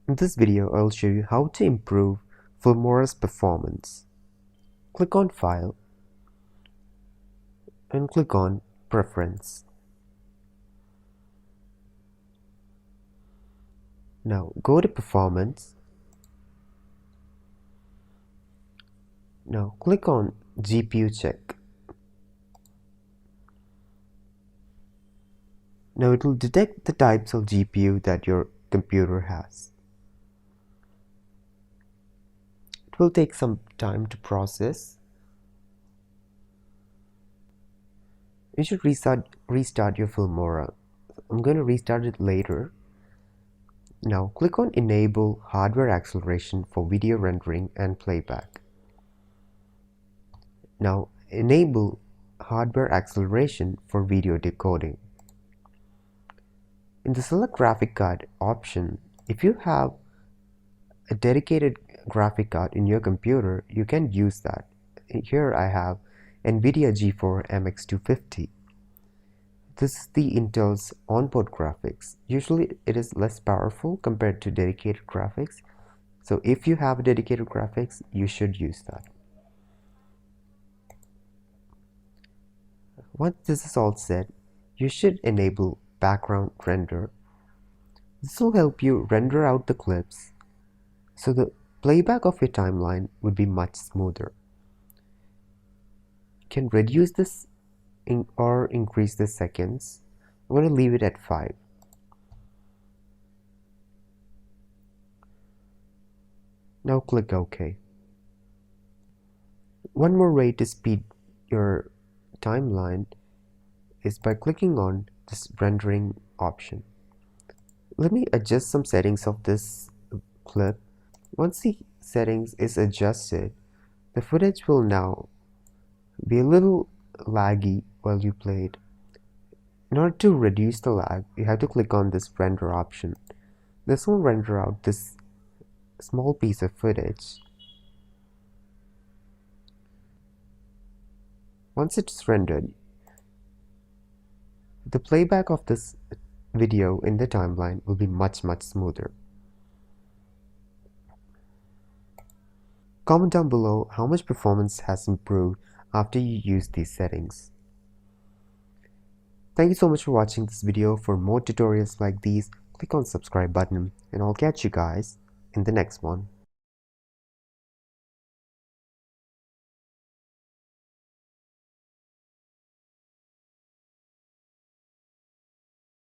In this video, I'll show you how to improve Filmora's performance. Click on File and click on Preference. Now go to Performance. Now click on GPU check. Now it will detect the types of GPU that your computer has. It will take some time to process. You should restart your Filmora. I'm going to restart it later. Now click on Enable Hardware Acceleration for video rendering and playback. Now enable hardware acceleration for video decoding. In the Select Graphic Card option, if you have a dedicated graphic card in your computer, you can use that. Here I have NVIDIA GeForce MX250. This is the Intel's onboard graphics. Usually it is less powerful compared to dedicated graphics. So if you have a dedicated graphics, you should use that. Once this is all set, you should enable background render. This will help you render out the clips so the playback of your timeline would be much smoother. You can reduce this or increase the seconds. I'm going to leave it at 5. Now click OK. One more way to speed your timeline is by clicking on this rendering option. Let me adjust some settings of this clip. Once the settings is adjusted, the footage will now be a little laggy while you play it. In order to reduce the lag, you have to click on this render option. This will render out this small piece of footage. Once it's rendered, the playback of this video in the timeline will be much smoother. Comment down below how much performance has improved after you use these settings. Thank you so much for watching this video. For more tutorials like these, click on subscribe button and I'll catch you guys in the next one.